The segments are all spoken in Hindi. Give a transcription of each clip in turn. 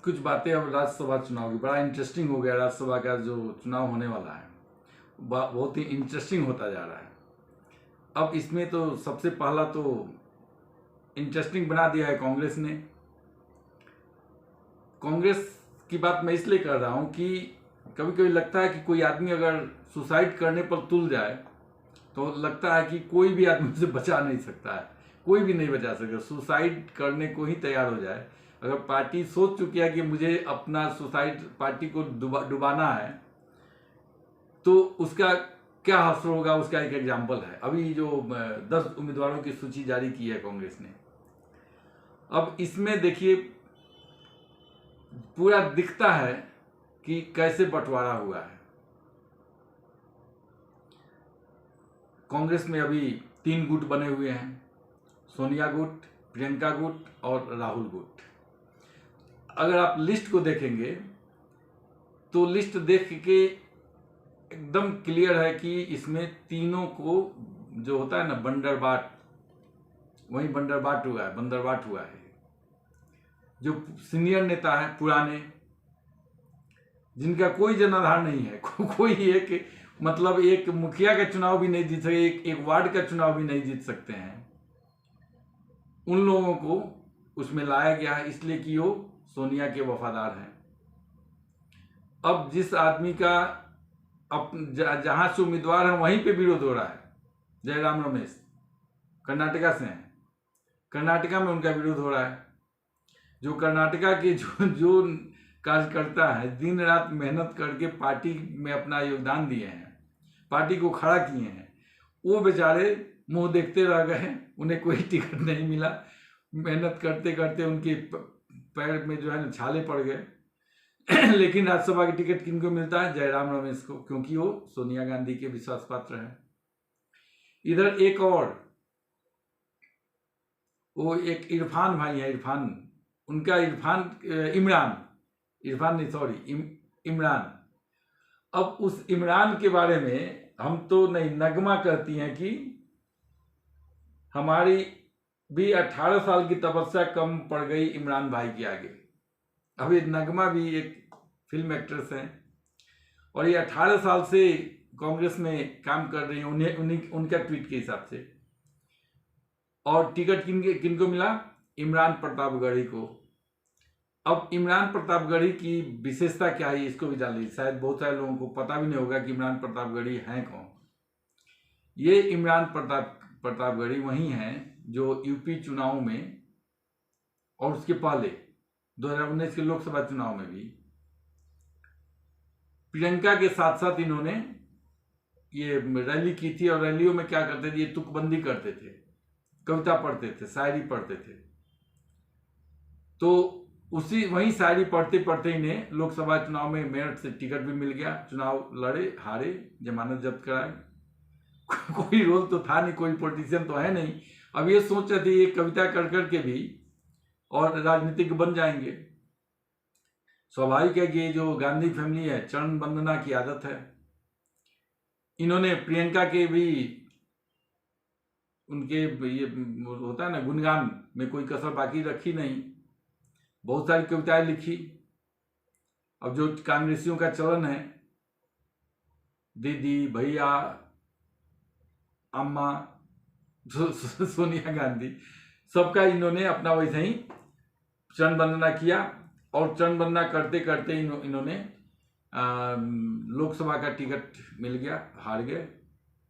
कुछ बातें अब राज्यसभा चुनाव की। बड़ा इंटरेस्टिंग हो गया राज्यसभा का जो चुनाव होने वाला है, बहुत ही इंटरेस्टिंग होता जा रहा है। अब इसमें तो सबसे पहला तो इंटरेस्टिंग बना दिया है कांग्रेस ने। कांग्रेस की बात मैं इसलिए कर रहा हूं कि कभी कभी लगता है कि कोई आदमी अगर सुसाइड करने पर तुल जाए तो लगता है कि कोई भी आदमी उसे बचा नहीं सकता है, कोई भी नहीं बचा सकता। सुसाइड करने को ही तैयार हो जाए। अगर पार्टी सोच चुकी है कि मुझे अपना सुसाइड, पार्टी को डुबाना है, तो उसका क्या असर होगा उसका एक एग्जाम्पल है। अभी जो 10 उम्मीदवारों की सूची जारी की है कांग्रेस ने, अब इसमें देखिए पूरा दिखता है कि कैसे बंटवारा हुआ है। कांग्रेस में अभी 3 गुट बने हुए हैं, सोनिया गुट, प्रियंका गुट और राहुल गुट। अगर आप लिस्ट को देखेंगे तो लिस्ट देख के एकदम क्लियर है कि इसमें तीनों को जो होता है ना बंदरबाट, वही बंदरबाट हुआ है। जो सीनियर नेता है पुराने, जिनका कोई जनाधार नहीं है, कोई एक मतलब एक मुखिया का चुनाव भी नहीं जीत सके, एक वार्ड का चुनाव भी नहीं जीत सकते हैं, उन लोगों को उसमें लाया गया है इसलिए कि वो सोनिया के वफादार हैं। अब जिस आदमी का जहां से उम्मीदवार है वहीं पे विरोध हो रहा है, जयराम रमेश कर्नाटका से हैं, कर्नाटका में उनका विरोध हो रहा है। जो कर्नाटका के जो कार्यकर्ता है, दिन रात मेहनत करके पार्टी में अपना योगदान दिए हैं, पार्टी को खड़ा किए हैं, वो बेचारे मुंह देखते रह गए, उन्हें कोई टिकट नहीं मिला। मेहनत करते करते उनके पैर में जो है ना छाले पड़ गए। लेकिन राज्यसभा की टिकट किनको मिलता है? जयराम रमेश को, क्योंकि वो सोनिया गांधी के विश्वास पात्र हैं। इधर एक और वो एक इरफान भाई है, उनका इमरान। अब उस इमरान के बारे में हम तो नहीं, नगमा कहती हैं कि हमारी भी 18 साल की तपस्या कम पड़ गई इमरान भाई के आगे। अब ये नगमा भी एक फिल्म एक्ट्रेस है और ये 18 साल से कांग्रेस में काम कर रही है, उनका ट्वीट के हिसाब से। और टिकट किनको मिला? इमरान प्रतापगढ़ी को। अब इमरान प्रतापगढ़ी की विशेषता क्या है इसको भी जान लीजिए। शायद बहुत सारे लोगों को पता भी नहीं होगा कि इमरान प्रतापगढ़ी हैं कौन। ये इमरान प्रतापगढ़ी वही हैं जो यूपी चुनाव में और उसके पहले 2019 के लोकसभा चुनाव में भी प्रियंका के साथ साथ इन्होंने ये रैली की थी। और रैलियों में क्या करते थे? ये तुकबंदी करते थे, कविता पढ़ते थे, शायरी पढ़ते थे। तो वही शायरी पढ़ते पढ़ते इन्हें लोकसभा चुनाव में मेरठ से टिकट भी मिल गया। चुनाव लड़े, हारे, जमानत जब्त कराए। कोई रोल तो था नहीं, कोई पॉलिटिशियन तो है नहीं। अब ये सोच रहे थे ये कविता कर करके भी और राजनीतिक बन जाएंगे। स्वाभाविक है कि ये जो गांधी फैमिली है, चरण वंदना की आदत है। इन्होंने प्रियंका के भी, उनके ये होता है ना गुणगान में कोई कसर बाकी रखी नहीं, बहुत सारी कविताएं लिखी। अब जो कांग्रेसियों का चलन है, दीदी, भैया, अम्मा, सोनिया गांधी, सबका इन्होंने अपना वैसे ही चरण वंदना किया। और चरण वंदना करते करते इन्होंने लोकसभा का टिकट मिल गया, हार गए,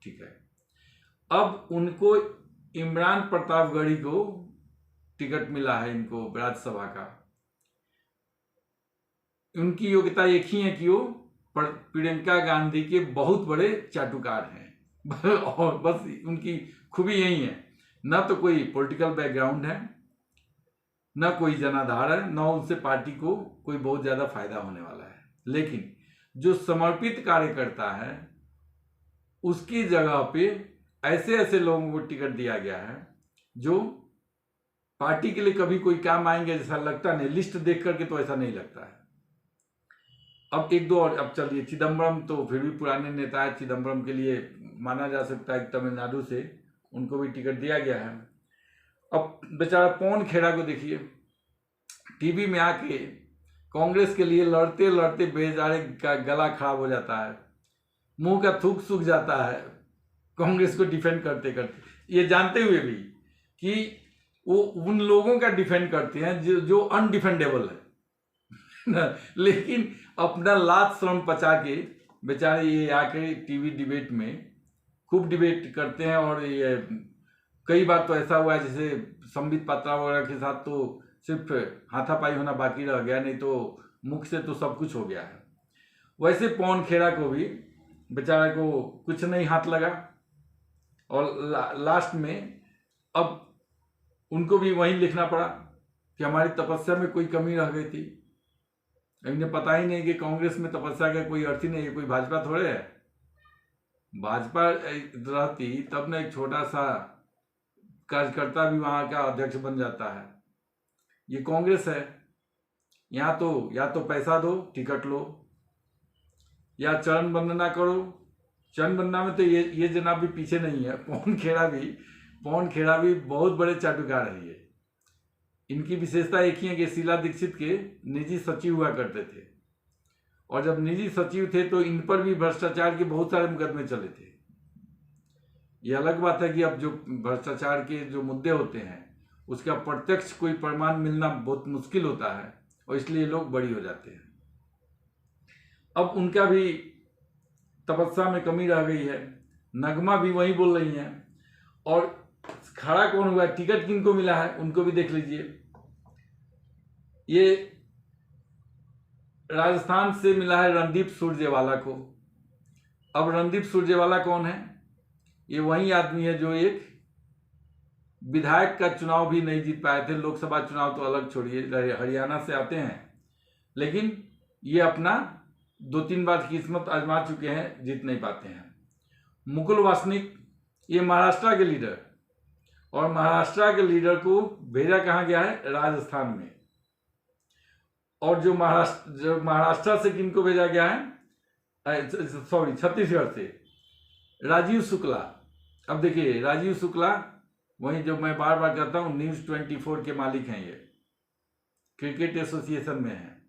ठीक है। अब उनको इमरान प्रतापगढ़ी को टिकट मिला है, इनको राज्यसभा का। उनकी योग्यता एक ही है कि वो प्रियंका गांधी के बहुत बड़े चाटुकार हैं। और बस उनकी खूबी यही है, न तो कोई पॉलिटिकल बैकग्राउंड है, न कोई जनाधार है, न उनसे पार्टी को कोई बहुत ज्यादा फायदा होने वाला है। लेकिन जो समर्पित कार्यकर्ता है उसकी जगह पे ऐसे ऐसे लोगों को टिकट दिया गया है जो पार्टी के लिए कभी कोई काम आएंगे जैसा लगता नहीं। लिस्ट देख करके तो ऐसा नहीं लगता है। अब एक दो और, अब चलिए चिदम्बरम तो फिर भी पुराने नेता है, चिदम्बरम के लिए माना जा सकता है तमिलनाडु से उनको भी टिकट दिया गया है। अब बेचारा पवन खेड़ा को देखिए, टीवी में आके कांग्रेस के लिए लड़ते लड़ते बेचारे का गला खराब हो जाता है, मुंह का थूक सूख जाता है कांग्रेस को डिफेंड करते करते, ये जानते हुए भी कि वो उन लोगों का डिफेंड करते हैं जो अनडिफेंडेबल है लेकिन अपना लात श्रम पचा के बेचारे ये आके टीवी डिबेट में खूब डिबेट करते हैं। और ये कई बार तो ऐसा हुआ है जैसे संबित पात्रा वगैरह के साथ तो सिर्फ हाथापाई होना बाकी रह गया, नहीं तो मुख से तो सब कुछ हो गया है। वैसे पवन खेड़ा को भी बेचारे को कुछ नहीं हाथ लगा और लास्ट में अब उनको भी वहीं लिखना पड़ा कि हमारी तपस्या में कोई कमी रह गई थी। इन्हें पता ही नहीं कि कांग्रेस में तपस्या का कोई अर्थ ही नहीं है, कोई भाजपा थोड़े है। भाजपा रहती तब ना एक छोटा सा कार्यकर्ता भी वहां का अध्यक्ष बन जाता है। ये कांग्रेस है, यहाँ तो या तो पैसा दो टिकट लो या चरण वंदना करो। चरण वंदना में तो ये जनाब भी पीछे नहीं है। पवन खेड़ा भी बहुत बड़े चाटुकार रही है। इनकी विशेषता एक ही है कि शीला दीक्षित के निजी सचिव हुआ करते थे, और जब निजी सचिव थे तो इन पर भी भ्रष्टाचार के बहुत सारे मुकदमे चले थे। ये अलग बात है कि अब जो भ्रष्टाचार के जो मुद्दे होते हैं उसका प्रत्यक्ष कोई प्रमाण मिलना बहुत मुश्किल होता है, और इसलिए लोग बरी हो जाते हैं। अब उनका भी तपस्या में कमी रह गई है। नगमा भी वही बोल रही हैं। और खड़ा कौन हुआ है, टिकट किनको मिला है उनको भी देख लीजिए। ये राजस्थान से मिला है रणदीप सुरजेवाला को। अब रणदीप सुरजेवाला कौन है? ये वही आदमी है जो एक विधायक का चुनाव भी नहीं जीत पाए थे। लोकसभा चुनाव तो अलग छोड़िए, हरियाणा से आते हैं, लेकिन ये अपना 2-3 बार किस्मत आजमा चुके हैं, जीत नहीं पाते हैं। मुकुल वासनिक ये महाराष्ट्र के लीडर, और महाराष्ट्र के लीडर को भेजा कहाँ गया है? राजस्थान में। और जो महाराष्ट्र से किनको भेजा गया है, सॉरी छत्तीसगढ़ से, राजीव शुक्ला। अब देखिए राजीव शुक्ला वही जो मैं बार बार कहता हूँ न्यूज़ 24 के मालिक हैं। ये क्रिकेट एसोसिएशन में हैं,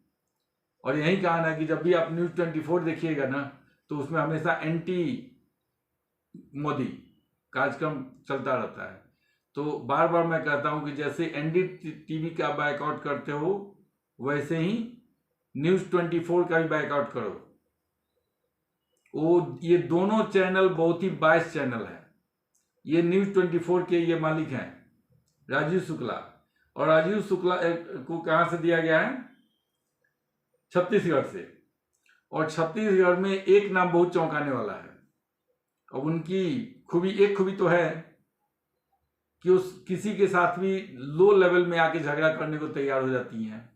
और यही कहा ना कि जब भी आप न्यूज़ 24 देखिएगा ना तो उसमें हमेशा एंटी मोदी कार्यक्रम चलता रहता है। तो बार बार मैं कहता हूं कि जैसे एनडीटीवी का बायकॉट करते हो वैसे ही न्यूज़ 24 का भी बायकॉट करो। वो ये दोनों चैनल बहुत ही बायस चैनल है। ये न्यूज़ 24 के ये मालिक हैं राजीव शुक्ला, और राजीव शुक्ला को कहां से दिया गया है? छत्तीसगढ़ से। और छत्तीसगढ़ में एक नाम बहुत चौंकाने वाला है। अब उनकी एक खूबी तो है कि उस किसी के साथ भी लो लेवल में आके झगड़ा करने को तैयार हो जाती हैं,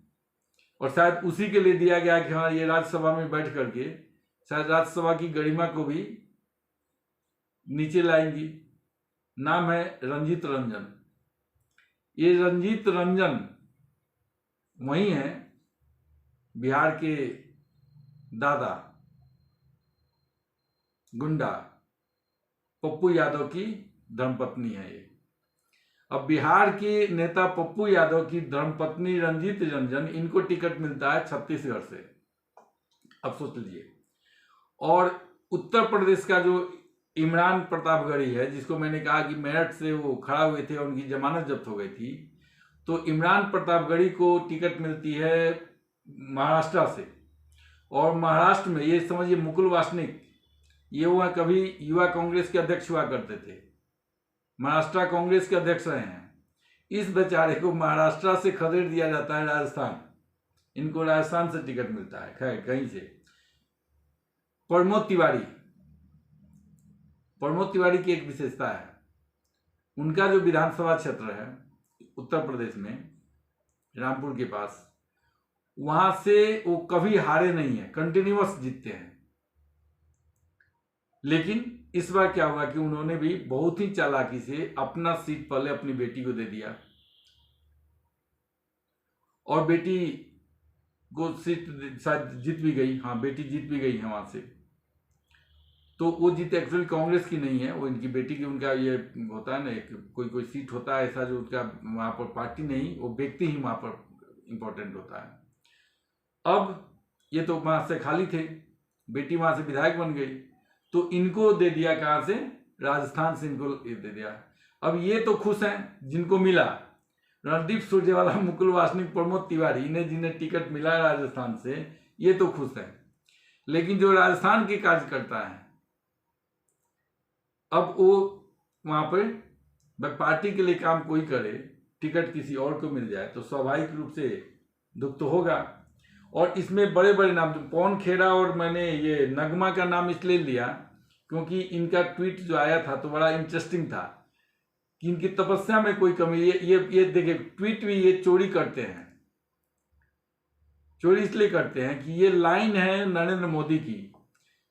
और शायद उसी के लिए दिया गया कि हाँ ये राज्यसभा में बैठ करके शायद राज्यसभा की गरिमा को भी नीचे लाएंगी। नाम है रंजीत रंजन। ये रंजीत रंजन वही है बिहार के दादा गुंडा पप्पू यादव की धर्मपत्नी है ये। अब बिहार के नेता पप्पू यादव की धर्मपत्नी रंजीत रंजन, इनको टिकट मिलता है छत्तीसगढ़ से। अब सोच लीजिए। और उत्तर प्रदेश का जो इमरान प्रतापगढ़ी है, जिसको मैंने कहा कि मेरठ से वो खड़ा हुए थे और उनकी जमानत जब्त हो गई थी, तो इमरान प्रतापगढ़ी को टिकट मिलती है महाराष्ट्र से। और महाराष्ट्र में ये समझिए मुकुल वासनिक, ये हुआ कभी युवा कांग्रेस के अध्यक्ष हुआ करते थे, महाराष्ट्र कांग्रेस के अध्यक्ष रहे हैं। इस बेचारे को महाराष्ट्र से खदेड़ दिया जाता है राजस्थान। इनको राजस्थान से टिकट मिलता है, खैर कहीं से। प्रमोद तिवारी की एक विशेषता है, उनका जो विधानसभा क्षेत्र है उत्तर प्रदेश में रामपुर के पास, वहां से वो कभी हारे नहीं है, कंटिन्यूअस जीतते हैं। लेकिन इस बार क्या हुआ कि उन्होंने भी बहुत ही चालाकी से अपना सीट पहले अपनी बेटी को दे दिया, और बेटी को सीट शायद जीत भी गई। हाँ, बेटी जीत भी गई है वहां से। तो वो जीत एक्चुअली कांग्रेस की नहीं है, वो इनकी बेटी की। उनका ये होता है ना, एक कोई सीट होता है ऐसा जो उसका वहां पर पार्टी नहीं, वो व्यक्ति ही वहां पर इंपॉर्टेंट होता है। अब ये तो वहां से खाली थे, बेटी वहां से विधायक बन गई, तो इनको दे दिया, कहां से, राजस्थान से इनको दे दिया। अब ये तो खुश हैं जिनको मिला, रणदीप सुरजेवाला, मुकुल वासनिक, प्रमोद तिवारी, इन्हें जिन्हें टिकट मिला है राजस्थान से, ये तो खुश हैं। लेकिन जो राजस्थान के कार्यकर्ता हैं, अब वो वहां पर पार्टी के लिए काम कोई करे, टिकट किसी और को मिल जाए तो स्वाभाविक रूप से दुख तो होगा। और इसमें बड़े बड़े नाम, पवन खेड़ा और मैंने ये नगमा का नाम इसलिए लिया क्योंकि इनका ट्वीट जो आया था तो बड़ा इंटरेस्टिंग था कि इनकी तपस्या में कोई कमी, ये देखिए ट्वीट भी ये चोरी करते हैं। चोरी इसलिए करते हैं कि ये लाइन है नरेंद्र मोदी की।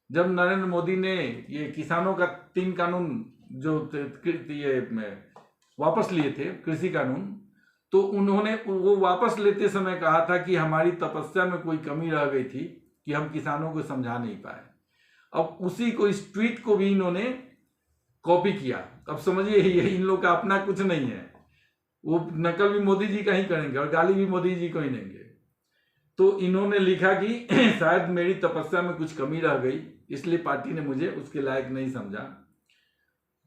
जब नरेंद्र मोदी ने ये किसानों का 3 कानून जो ये वापस लिए थे, कृषि कानून, तो उन्होंने वो वापस लेते समय कहा था कि हमारी तपस्या में कोई कमी रह गई थी कि हम किसानों को समझा नहीं पाए। अब उसी को, इस ट्वीट को भी इन्होंने कॉपी किया। अब समझिए ये इन लोग का अपना कुछ नहीं है, वो नकल भी मोदी जी का ही करेंगे और गाली भी मोदी जी को ही देंगे। तो इन्होंने लिखा कि शायद मेरी तपस्या में कुछ कमी रह गई, इसलिए पार्टी ने मुझे उसके लायक नहीं समझा।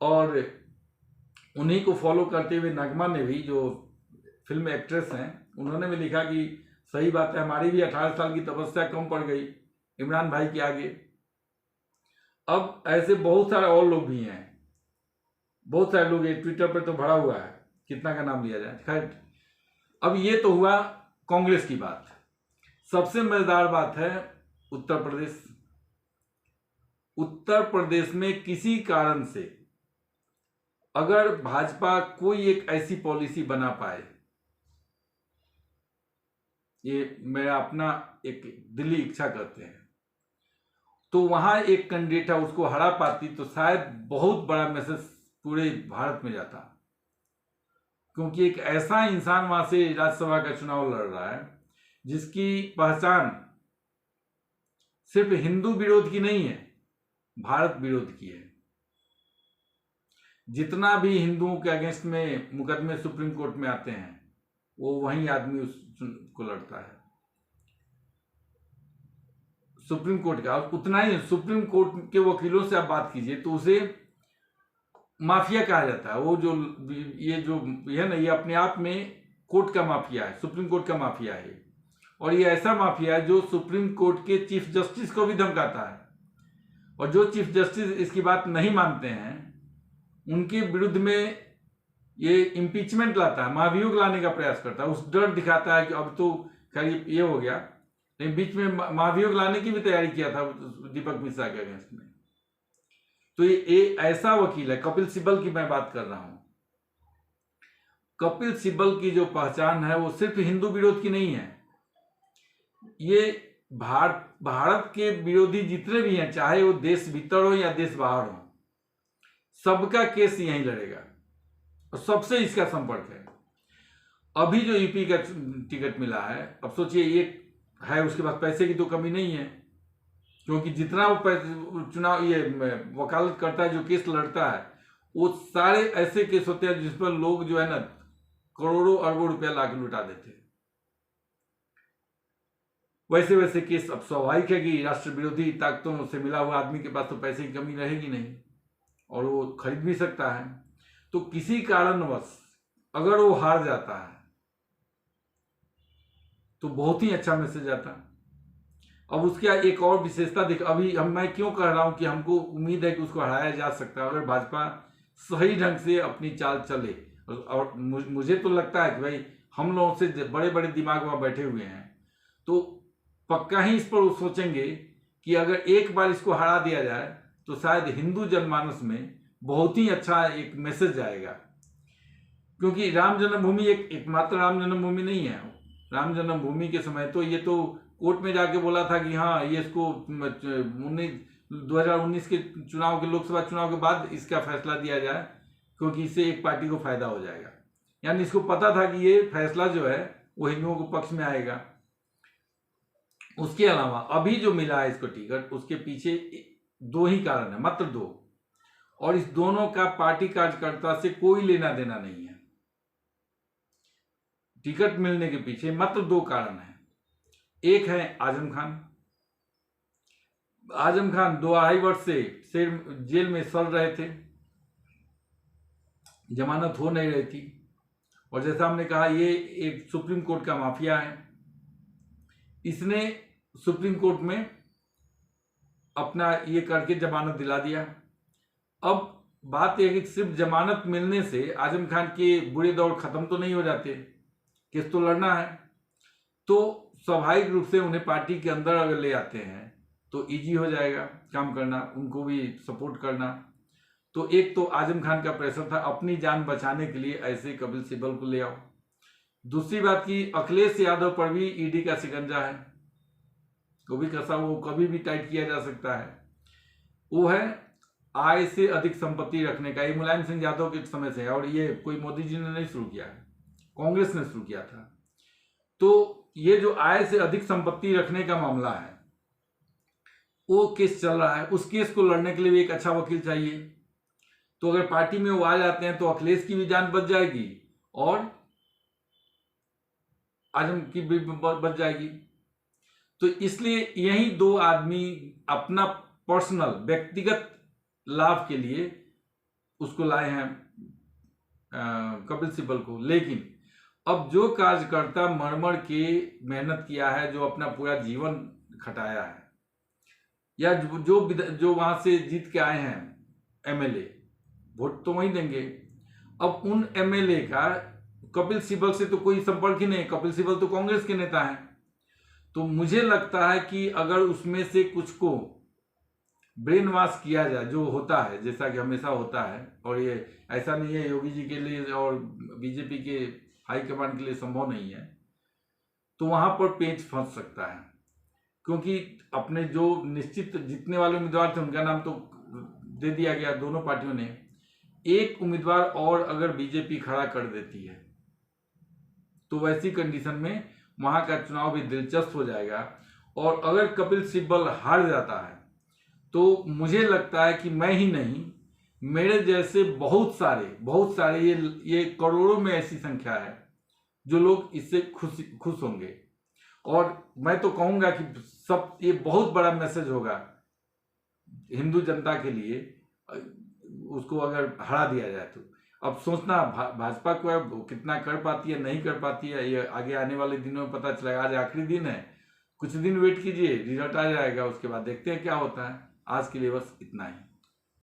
और उन्हीं को फॉलो करते हुए नगमा ने भी, जो फिल्म एक्ट्रेस हैं, उन्होंने भी लिखा कि सही बात है, हमारी भी 18 साल की तपस्या कम पड़ गई इमरान भाई के आगे। अब ऐसे बहुत सारे और लोग भी हैं, बहुत सारे लोग, ये ट्विटर पर तो भरा हुआ है, कितना का नाम लिया जाए। खैर, अब ये तो हुआ कांग्रेस की बात। सबसे मजेदार बात है उत्तर प्रदेश। उत्तर प्रदेश में किसी कारण से अगर भाजपा कोई एक ऐसी पॉलिसी बना पाए, ये मेरा अपना एक दिली इच्छा करते हैं, तो वहां एक कैंडिडेट है उसको हरा पाती तो शायद बहुत बड़ा मैसेज पूरे भारत में जाता। क्योंकि एक ऐसा इंसान वहां से राज्यसभा का चुनाव लड़ रहा है जिसकी पहचान सिर्फ हिंदू विरोध की नहीं है, भारत विरोध की है। जितना भी हिंदुओं के अगेंस्ट में मुकदमे सुप्रीम कोर्ट में आते हैं वो वही आदमी उसको लड़ता है, सुप्रीम कोर्ट का। उतना ही सुप्रीम कोर्ट के वकीलों से आप बात कीजिए तो उसे माफिया कहा जाता है। वो जो ये है ना, ये अपने आप में कोर्ट का माफिया है, सुप्रीम कोर्ट का माफिया है। और ये ऐसा माफिया है जो सुप्रीम कोर्ट के चीफ जस्टिस को भी धमकाता है। और जो चीफ जस्टिस इसकी बात नहीं मानते हैं उनके विरुद्ध में ये इम्पीचमेंट लाता है, महाभियोग लाने का प्रयास करता है। उस डर दिखाता है कि अब तो खैर ये हो गया, लेकिन बीच में महाभियोग लाने की भी तैयारी किया था दीपक मिश्रा के अगेंस्ट में। तो ये ऐसा वकील है। कपिल सिब्बल की मैं बात कर रहा हूं। कपिल सिब्बल की जो पहचान है वो सिर्फ हिंदू विरोध की नहीं है। ये भारत के विरोधी जितने भी हैं, चाहे वो देश भीतर हो या देश बाहर हो, सबका केस यहीं लड़ेगा और सबसे इसका संपर्क है। अभी जो यूपी का टिकट मिला है, अब सोचिए ये है, उसके पास पैसे की तो कमी नहीं है, क्योंकि जितना वो चुनाव ये वकालत करता है, जो केस लड़ता है, वो सारे ऐसे केस होते हैं जिस पर लोग जो है ना करोड़ों अरबों रुपया लाके लुटा देते हैं। वैसे वैसे केस अब स्वाभाविक है कि राष्ट्र विरोधी ताकतों से मिला हुआ आदमी के पास तो पैसे की कमी रहेगी नहीं और वो खरीद भी सकता है। तो किसी कारणवश अगर वो हार जाता है तो बहुत ही अच्छा मैसेज आता है। अब उसकी एक और विशेषता देख, अभी मैं क्यों कह रहा हूं कि हमको उम्मीद है कि उसको हराया जा सकता है अगर भाजपा सही ढंग से अपनी चाल चले। और मुझे तो लगता है कि भाई हम लोगों से बड़े बड़े दिमाग वहां बैठे हुए हैं, तो पक्का ही इस पर वो सोचेंगे कि अगर एक बार इसको हरा दिया जाए तो शायद हिंदू जनमानस में बहुत ही अच्छा एक मैसेज जाएगा। क्योंकि राम जन्मभूमि एकमात्र राम जन्मभूमि नहीं है। राम जन्मभूमि के समय तो ये तो कोर्ट में जाके बोला था कि हाँ ये इसको 2019 के चुनाव के लोकसभा चुनाव के बाद इसका फैसला दिया जाए, क्योंकि इससे एक पार्टी को फायदा हो जाएगा। यानी इसको पता था कि ये फैसला जो है वो हिंदुओं को पक्ष में आएगा। उसके अलावा अभी जो मिला है इसको टिकट, उसके पीछे 2 ही कारण है, मात्र 2, और इस दोनों का पार्टी कार्यकर्ता से कोई लेना देना नहीं है। टिकट मिलने के पीछे मात्र 2 कारण है। एक है आजम खान। आजम खान 2-2.5 वर्ष से जेल में सड़ रहे थे, जमानत हो नहीं रही थी, और जैसा हमने कहा ये एक सुप्रीम कोर्ट का माफिया है। इसने सुप्रीम कोर्ट में अपना ये करके जमानत दिला दिया। अब बात यह है कि सिर्फ जमानत मिलने से आजम खान के बुरे दौर खत्म तो नहीं हो जाते, केस तो लड़ना है। तो स्वाभाविक रूप से उन्हें पार्टी के अंदर अगर ले आते हैं तो इजी हो जाएगा काम करना, उनको भी सपोर्ट करना। तो एक तो आजम खान का प्रेशर था, अपनी जान बचाने के लिए ऐसे कपिल सिब्बल को ले आओ। दूसरी बात की अखिलेश यादव पर भी ईडी का शिकंजा है, कभी कसा वो कभी भी टाइट किया जा सकता है। वो है आय से अधिक संपत्ति रखने का। ये मुलायम सिंह यादव के समय से है, और ये कोई मोदी जी ने नहीं शुरू किया है, कांग्रेस ने शुरू किया था। तो ये जो आय से अधिक संपत्ति रखने का मामला है वो केस चल रहा है। उस केस को लड़ने के लिए भी एक अच्छा वकील चाहिए। तो अगर पार्टी में वो आ जाते हैं तो अखिलेश की भी जान बच जाएगी और आजम की भी बच जाएगी। तो इसलिए यही दो आदमी अपना पर्सनल व्यक्तिगत लाभ के लिए उसको लाए हैं कपिल सिब्बल को। लेकिन अब जो कार्यकर्ता मर के मेहनत किया है, जो अपना पूरा जीवन खटाया है, या जो वहां से जीत के आए हैं एमएलए, वोट तो वहीं देंगे। अब उन एमएलए का कपिल सिब्बल से तो कोई संपर्क ही नहीं। कपिल सिब्बल तो कांग्रेस के नेता हैं। तो मुझे लगता है कि अगर उसमें से कुछ को ब्रेन वॉश किया जाए, जो होता है, जैसा कि हमेशा होता है, और ये ऐसा नहीं है योगी जी के लिए और बीजेपी के हाईकमान के लिए संभव नहीं है, तो वहां पर पेंच फंस सकता है। क्योंकि अपने जो निश्चित जीतने वाले उम्मीदवार थे उनका नाम तो दे दिया गया दोनों पार्टियों ने। एक उम्मीदवार और अगर बीजेपी खड़ा कर देती है तो वैसी कंडीशन में वहां का चुनाव भी दिलचस्प हो जाएगा। और अगर कपिल सिब्बल हार जाता है तो मुझे लगता है कि मैं ही नहीं, मेरे जैसे बहुत सारे ये करोड़ों में ऐसी संख्या है जो लोग इससे खुश होंगे। और मैं तो कहूंगा कि सब ये बहुत बड़ा मैसेज होगा हिंदू जनता के लिए, उसको अगर हरा दिया जाए तो। अब सोचना भाजपा को है कितना कर पाती है नहीं कर पाती है, ये आगे आने वाले दिनों में पता चलेगा। आज आखिरी दिन है, कुछ दिन वेट कीजिए, रिजल्ट आ जाएगा, उसके बाद देखते हैं क्या होता है। आज के लिए बस इतना ही।